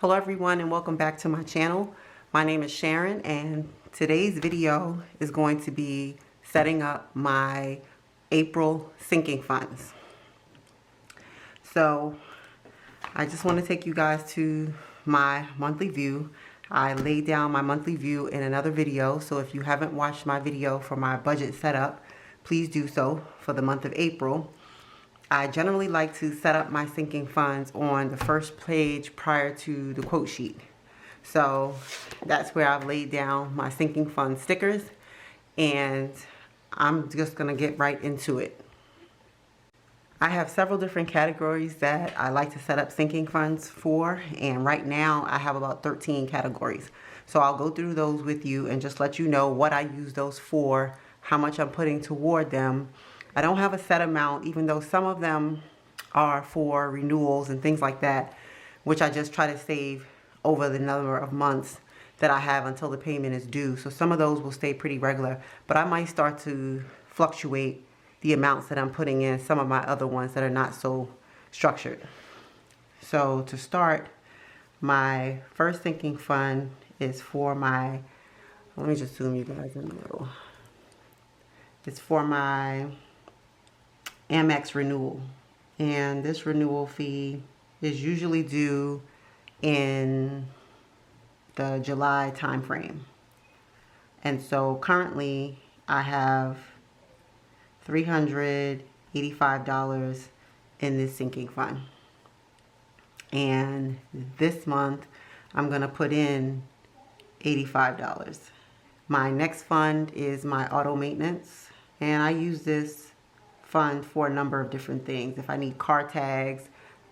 Hello everyone and welcome back to my channel. My name is Sharon and today's video is going to be setting up my April sinking funds. So I just want to take you guys to my monthly view. I laid down my monthly view in another video, so if you haven't watched my video for my budget setup, please do so for the month of April. I generally like to set up my sinking funds on the first page prior to the quote sheet. So that's where I've laid down my sinking fund stickers, and I'm just going to get right into it. I have several different categories that I like to set up sinking funds for, and right now I have about 13 categories. So I'll go through those with you and just let you know what I use those for, how much I'm putting toward them. I don't have a set amount, even though some of them are for renewals and things like that, which I just try to save over the number of months that I have until the payment is due. So some of those will stay pretty regular, but I might start to fluctuate the amounts that I'm putting in some of my other ones that are not so structured. So to start, my first sinking fund is for my, let me just zoom you guys in the middle. It's for my Amex renewal, and this renewal fee is usually due in the July time frame. And so currently I have $385 in this sinking fund, and this month I'm gonna put in $85. My next fund is my auto maintenance, and I use this fund for a number of different things. If I need car tags,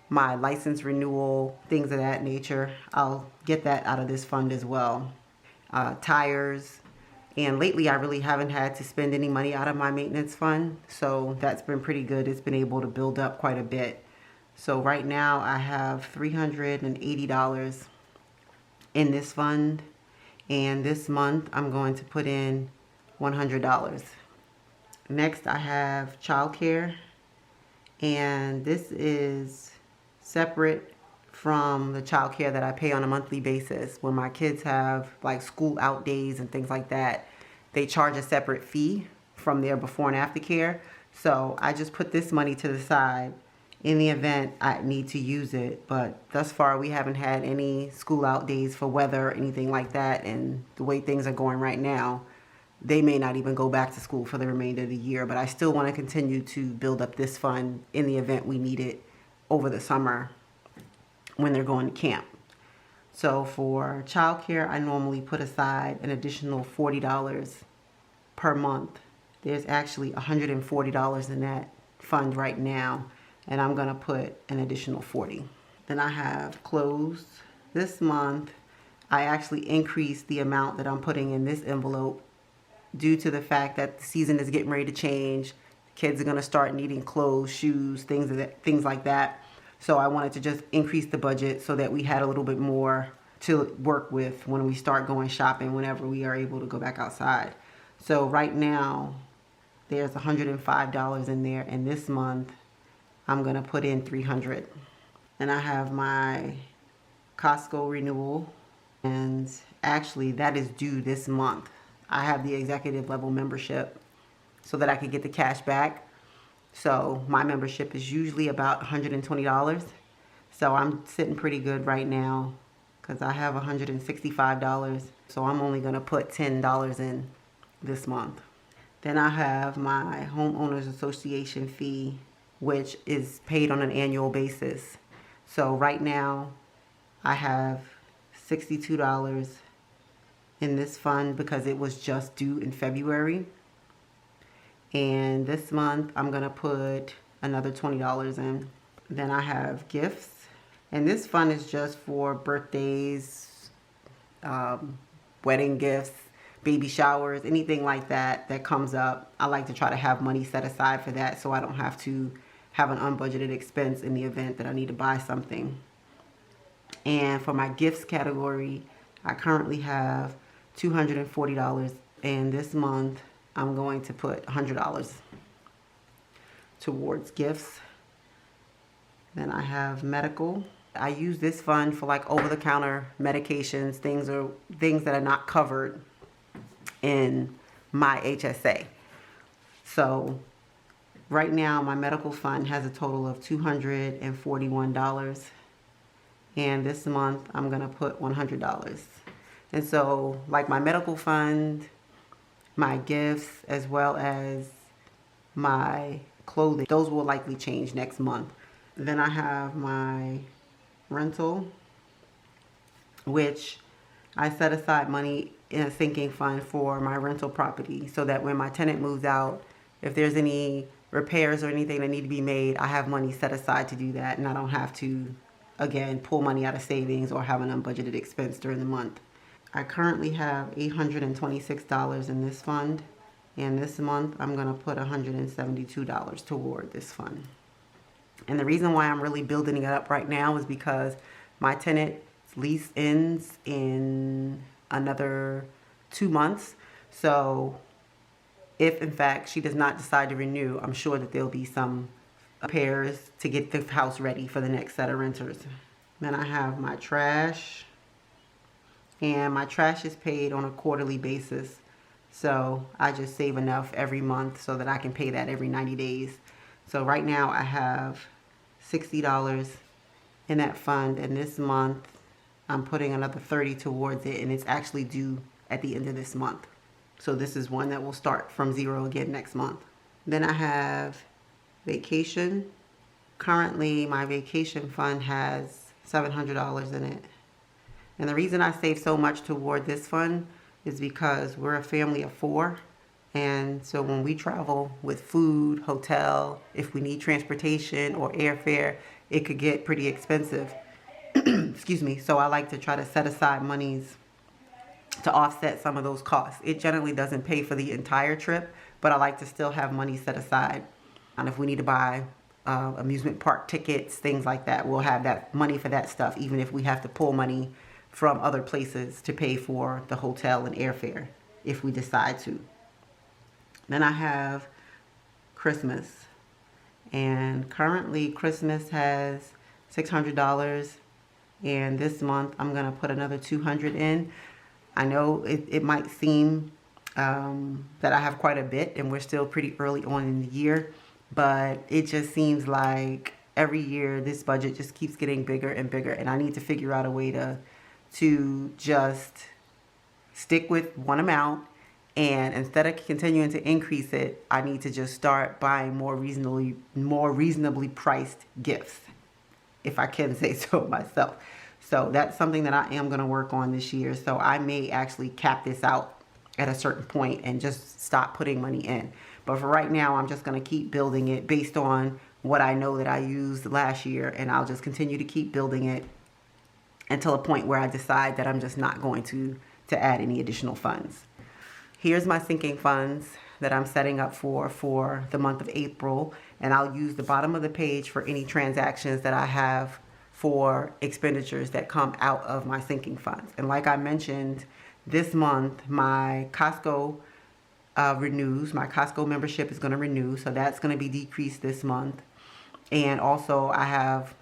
my license renewal, things of that nature, I'll get that out of this fund as well. Tires, and lately I really haven't had to spend any money out of my maintenance fund, so that's been pretty good. It's been able to build up quite a bit. So right now I have $380 in this fund, and this month I'm going to put in $100. Next I have childcare, and this is separate from the childcare that I pay on a monthly basis. When my kids have like school out days and things like that, they charge a separate fee from their before and after care. So I just put this money to the side in the event I need to use it. But thus far we haven't had any school out days for weather or anything like that, and the way things are going right now, they may not even go back to school for the remainder of the year, but I still want to continue to build up this fund in the event we need it over the summer when they're going to camp. So for childcare, I normally put aside an additional $40 per month. There's actually $140 in that fund right now, and I'm going to put an additional $40. Then I have clothes. This month, I actually increased the amount that I'm putting in this envelope due to the fact that the season is getting ready to change. Kids are going to start needing clothes, shoes, things like that. So I wanted to just increase the budget so that we had a little bit more to work with when we start going shopping, whenever we are able to go back outside. So right now there's $105 in there, and this month I'm going to put in $300. And I have my Costco renewal, and actually that is due this month. I have the executive level membership so that I could get the cash back. So my membership is usually about $120. So I'm sitting pretty good right now because I have $165. So I'm only going to put $10 in this month. Then I have my homeowners association fee, which is paid on an annual basis. So right now I have $62 in this fund because it was just due in February. And this month I'm gonna put another $20 in. Then I have gifts, and this fund is just for birthdays, wedding gifts, baby showers, anything like that that comes up. I like to try to have money set aside for that so I don't have to have an unbudgeted expense in the event that I need to buy something. And for my gifts category, I currently have $240, and this month I'm going to put $100 towards gifts. Then I have medical, I use this fund for like over-the-counter medications, things that are not covered in my HSA. So right now my medical fund has a total of $241, and this month I'm gonna put $100. And so like my medical fund, my gifts, as well as my clothing, those will likely change next month. Then I have my rental, which I set aside money in a sinking fund for my rental property, so that when my tenant moves out, if there's any repairs or anything that need to be made, I have money set aside to do that, and I don't have to, again, pull money out of savings or have an unbudgeted expense during the month. I currently have $826 in this fund, and this month I'm going to put $172 toward this fund. And the reason why I'm really building it up right now is because my tenant's lease ends in another 2 months. So if in fact she does not decide to renew, I'm sure that there'll be some repairs to get the house ready for the next set of renters. Then I have my trash, and my trash is paid on a quarterly basis. So I just save enough every month so that I can pay that every 90 days. So right now I have $60 in that fund, and this month I'm putting another $30 towards it, and it's actually due at the end of this month. So this is one that will start from zero again next month. Then I have vacation. Currently my vacation fund has $700 in it. And the reason I save so much toward this fund is because we're a family of 4. And so when we travel with food, hotel, if we need transportation or airfare, it could get pretty expensive. Excuse me. So I like to try to set aside monies to offset some of those costs. It generally doesn't pay for the entire trip, but I like to still have money set aside. And if we need to buy amusement park tickets, things like that, we'll have that money for that stuff, even if we have to pull money from other places to pay for the hotel and airfare if we decide to. Then I have Christmas, and currently Christmas has $600, and this month I'm gonna put another $200 in. I know it might seem that I have quite a bit, and we're still pretty early on in the year, but it just seems like every year this budget just keeps getting bigger and bigger, and I need to figure out a way to just stick with one amount, and instead of continuing to increase it, I need to just start buying more reasonably priced gifts, if I can say so myself. So that's something that I am going to work on this year. So I may actually cap this out at a certain point and just stop putting money in. But for right now, I'm just going to keep building it based on what I know that I used last year, and I'll just continue to keep building it until a point where I decide that I'm just not going to add any additional funds. Here's my sinking funds that I'm setting up for the month of April, and I'll use the bottom of the page for any transactions that I have for expenditures that come out of my sinking funds. And like I mentioned, this month my Costco renews. My Costco membership is going to renew, so that's going to be decreased this month. And also I have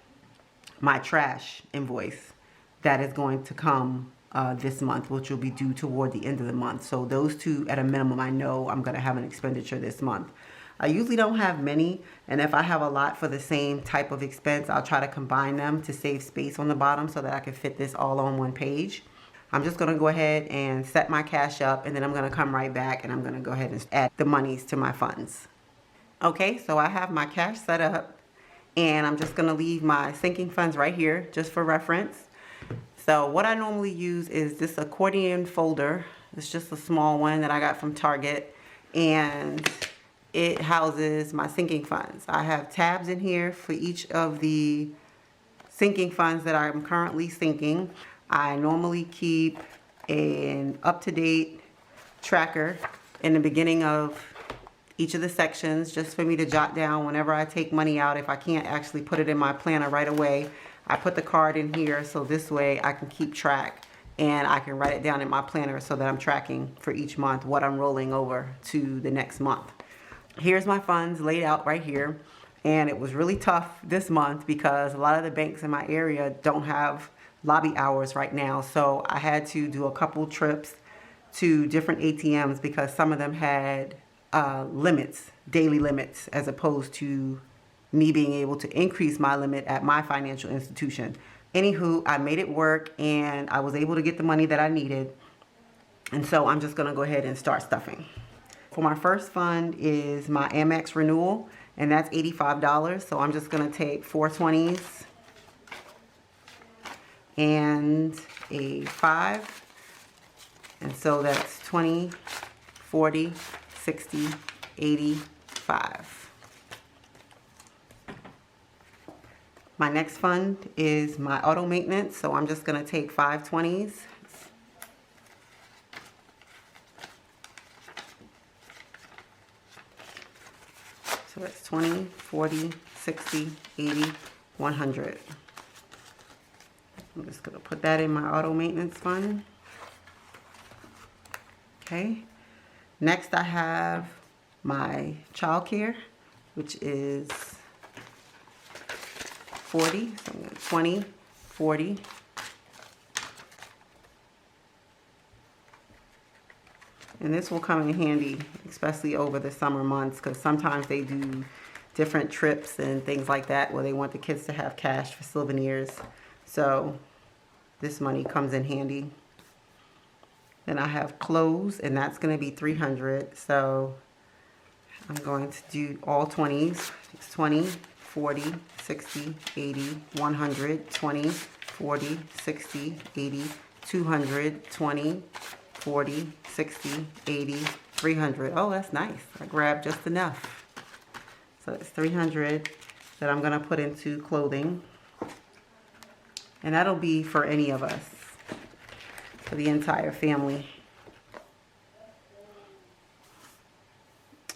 my trash invoice that is going to come this month, which will be due toward the end of the month. So those two, at a minimum, I know I'm going to have an expenditure this month. I usually don't have many, and if I have a lot for the same type of expense, I'll try to combine them to save space on the bottom so that I can fit this all on one page. I'm just going to go ahead and set my cash up, and then I'm going to come right back and I'm going to go ahead and add the monies to my funds. Okay, so I have my cash set up, and I'm just going to leave my sinking funds right here just for reference. So what I normally use is this accordion folder. It's just a small one that I got from Target, and it houses my sinking funds. I have tabs in here for each of the sinking funds that I'm currently sinking. I normally keep an up-to-date tracker in the beginning of each of the sections, just for me to jot down whenever I take money out. If I can't actually put it in my planner right away, I put the card in here, so this way I can keep track and I can write it down in my planner so that I'm tracking for each month what I'm rolling over to the next month. Here's my funds laid out right here. And it was really tough this month because a lot of the banks in my area don't have lobby hours right now. So I had to do a couple trips to different ATMs because some of them had limits, daily limits, as opposed to me being able to increase my limit at my financial institution. Anywho, I made it work and I was able to get the money that I needed. And so I'm just gonna go ahead and start stuffing. For my first fund is my Amex renewal, and that's $85. So I'm just gonna take 4 20s and a 5. And so that's 20, 40, 60, 80, 5. My next fund is my auto maintenance, so I'm just gonna take 5 20s. So that's 20, 40, 60, 80, 100. I'm just gonna put that in my auto maintenance fund. Okay. Next I have my child care, which is 40, so I'm going to 20, 40. And this will come in handy, especially over the summer months, because sometimes they do different trips and things like that where they want the kids to have cash for souvenirs. So this money comes in handy. Then I have clothes, and that's going to be 300. So I'm going to do all 20s. It's 20, 40, 60, 80, 100, 20, 40, 60, 80, 200, 20, 40, 60, 80, 300. Oh, that's nice. I grabbed just enough. So it's 300 that I'm going to put into clothing. And that'll be for any of us, for the entire family.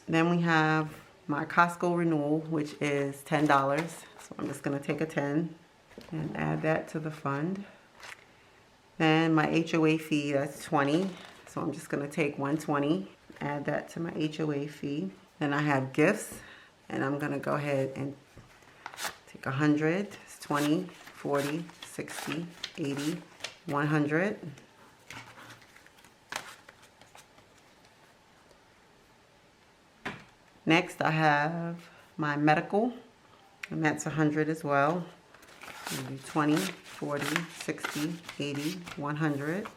Then we have my Costco renewal, which is $10. So I'm just going to take a 10 and add that to the fund. Then my HOA fee, that's 20. So I'm just going to take 120, add that to my HOA fee. Then I have gifts, and I'm going to go ahead and take 100. It's 20, 40, 60, 80, 100. Next, I have my medical, and that's 100 as well. I'm going to do 20, 40, 60, 80, 100.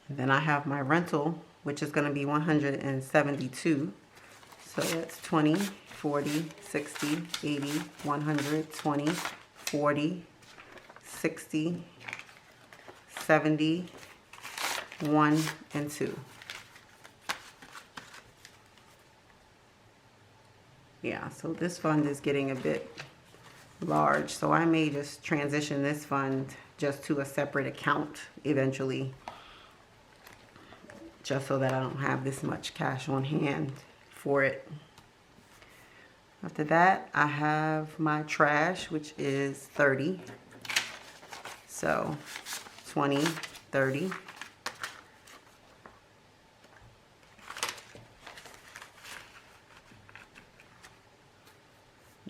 And then I have my rental, which is going to be 172. So that's 20, 40, 60, 80, 100, 20, 40, 60, 70, 1, and 2. Yeah, so this fund is getting a bit large, so I may just transition this fund just to a separate account eventually, just so that I don't have this much cash on hand for it. After that, I have my trash, which is 30. So 20, 30.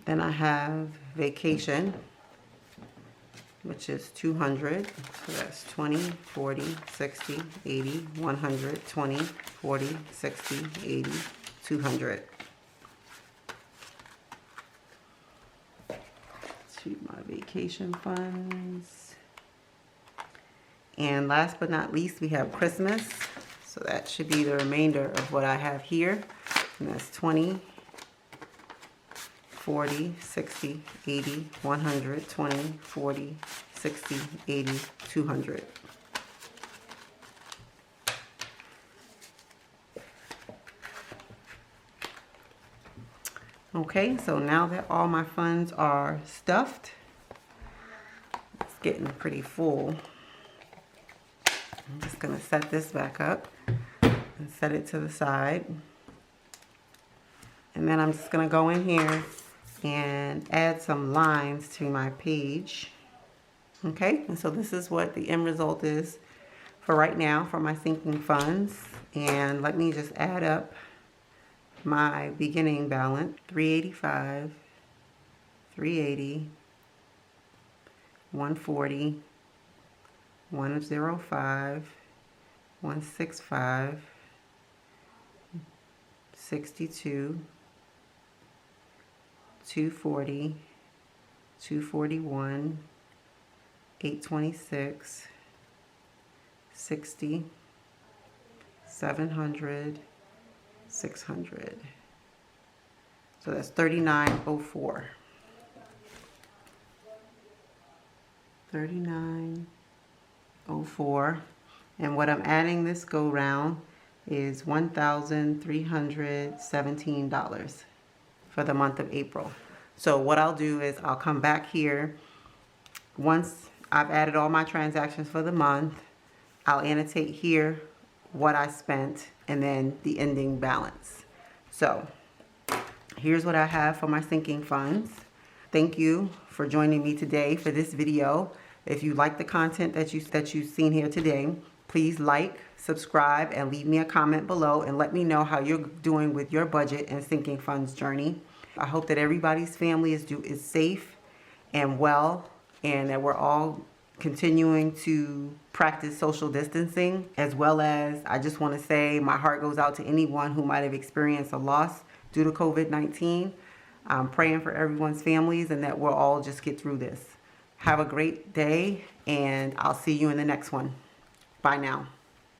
Then I have vacation, which is 200. So that's 20, 40, 60, 80, 100, 20, 40, 60, 80, 200. To my vacation funds. And last but not least, we have Christmas. So that should be the remainder of what I have here. And that's 20, 40, 60, 80, 100, 20, 40, 60, 80, 200. Okay, so now that all my funds are stuffed, it's getting pretty full. I'm just going to set this back up and set it to the side. And then I'm just going to go in here and add some lines to my page. Okay, and so this is what the end result is for right now for my sinking funds. And let me just add up my beginning balance. 385, 380, 140, 105, 165, 62, 240, 241, 826, 60, 700, 600. So that's 3904. 3904. And what I'm adding this go round is $1,317 for the month of April. So what I'll do is I'll come back here once I've added all my transactions for the month. I'll annotate here what I spent and then the ending balance. So here's what I have for my sinking funds. Thank you for joining me today for this video. If you like the content that you've seen here today, please like, subscribe, and leave me a comment below and let me know how you're doing with your budget and sinking funds journey. I hope that everybody's family is safe and well, and that we're all continuing to practice social distancing, as well as I just want to say my heart goes out to anyone who might have experienced a loss due to COVID-19. I'm praying for everyone's families and that we'll all just get through this. Have a great day, and I'll see you in the next one. Bye now.